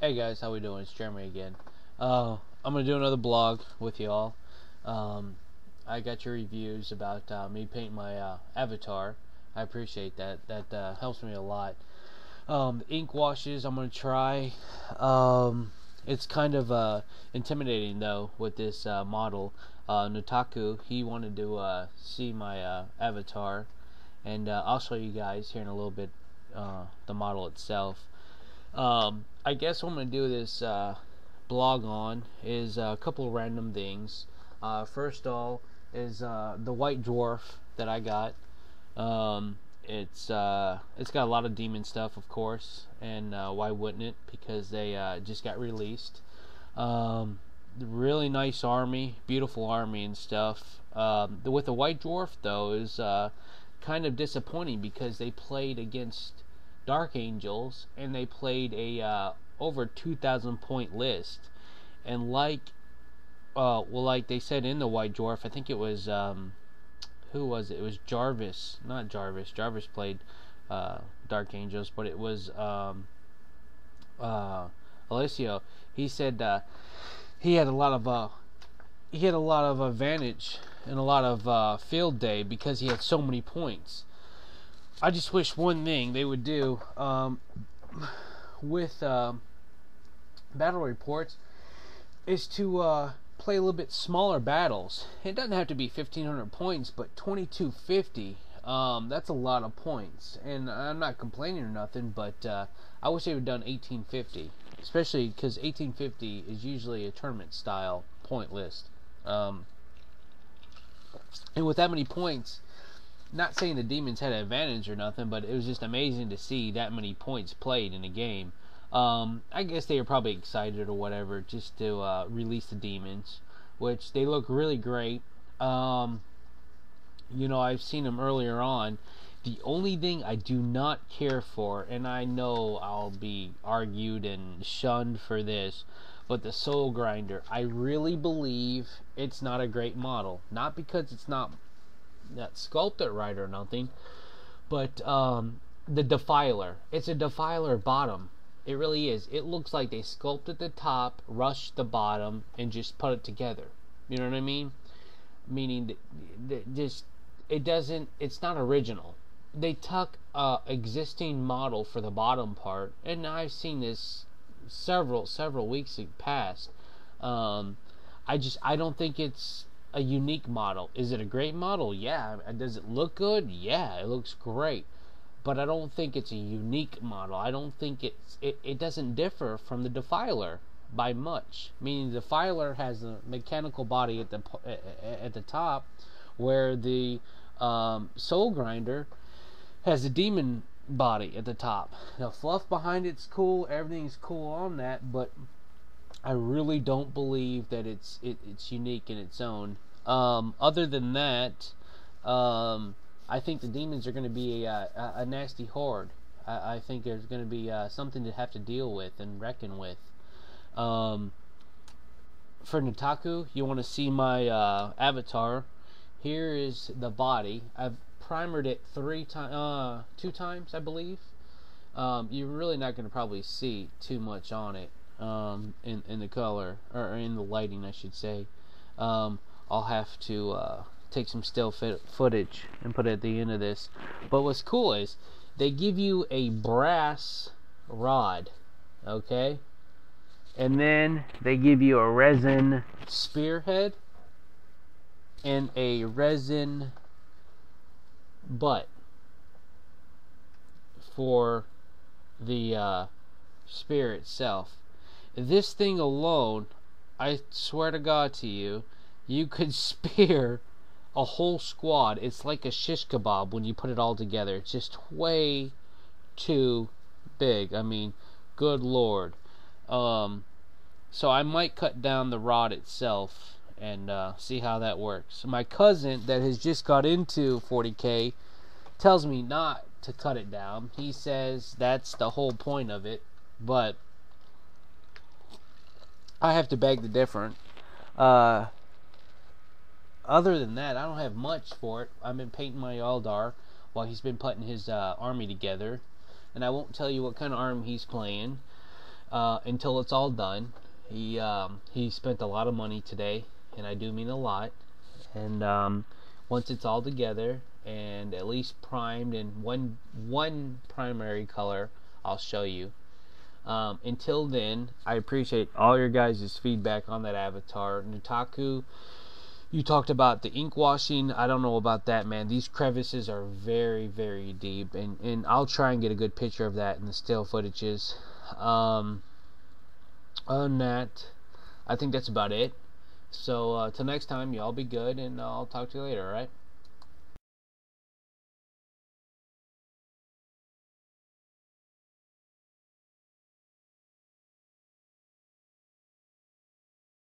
Hey guys, how we doing? It's Jeremy again. I'm gonna do another blog with y'all. I got your reviews about me painting my avatar. I appreciate that. That helps me a lot. The ink washes I'm gonna try. It's kind of intimidating though with this model. Notaku, he wanted to see my avatar, and I'll show you guys here in a little bit the model itself. I guess what I'm going to do this blog on is a couple of random things. First of all is the white dwarf that I got. It's got a lot of demon stuff, of course, and why wouldn't it? Because they just got released. Really nice army, beautiful army and stuff. With the white dwarf though is kind of disappointing because they played against Dark Angels and they played a over 2,000 point list, and like they said in the white dwarf, I think it was who was it? It was Jarvis, not Jarvis. Jarvis played Dark Angels, but it was Alessio. He said he had a lot of advantage and a lot of field day because he had so many points. I just wish one thing they would do with battle reports is to play a little bit smaller battles. It doesn't have to be 1,500 points, but 2,250. That's a lot of points, and I'm not complaining or nothing, but I wish they would have done 1,850, especially because 1,850 is usually a tournament style point list. And with that many points, not saying the demons had an advantage or nothing, but it was just amazing to see that many points played in a game. I guess they were probably excited or whatever just to release the demons, which they look really great. You know, I've seen them earlier on. The only thing I do not care for, and I know I'll be argued and shunned for this, but the Soul Grinder, I really believe it's not a great model. Not because it's not sculpted right or nothing, but the Defiler, it's a Defiler bottom. It really is. It looks like they sculpted the top, rushed the bottom, and just put it together. You know what I mean? Meaning just it's not original. They took existing model for the bottom part, and I've seen this several weeks past. I don't think it's a unique model. Is it a great model? Yeah. Does it look good? Yeah, it looks great. But I don't think it's a unique model. I don't think it doesn't differ from the Defiler by much. Meaning the Defiler has a mechanical body at the top, where the Soul Grinder has a demon body at the top. The fluff behind it's cool. Everything's cool on that, but I really don't believe that it's unique in its own. Other than that, I think the demons are going to be a nasty horde. I think there's going to be something to have to deal with and reckon with. For Notaku, you want to see my avatar. Here is the body. I've primered it 2 times, I believe. You're really not going to probably see too much on it. In the color, or in the lighting I should say. I'll have to take some still footage and put it at the end of this. But what's cool is they give you a brass rod, okay, and then they give you a resin spearhead and a resin butt for the spear itself. This thing alone, I swear to God to you, you could spear a whole squad. It's like a shish kebab when you put it all together. It's just way too big. I mean, good Lord. So I might cut down the rod itself and see how that works. My cousin that has just got into 40K tells me not to cut it down. He says that's the whole point of it, but I have to beg the different. Other than that, I don't have much for it. I've been painting my Eldar while he's been putting his army together, and I won't tell you what kind of army he's playing. until it's all done. He spent a lot of money today, and I do mean a lot. And once it's all together and at least primed in one primary color, I'll show you. Until then, I appreciate all your guys' feedback on that avatar. Nutaku, you talked about the ink washing. I don't know about that, man. These crevices are very, very deep, and I'll try and get a good picture of that in the still footages. Other than that, I think that's about it. So till next time, y'all be good, and I'll talk to you later, alright?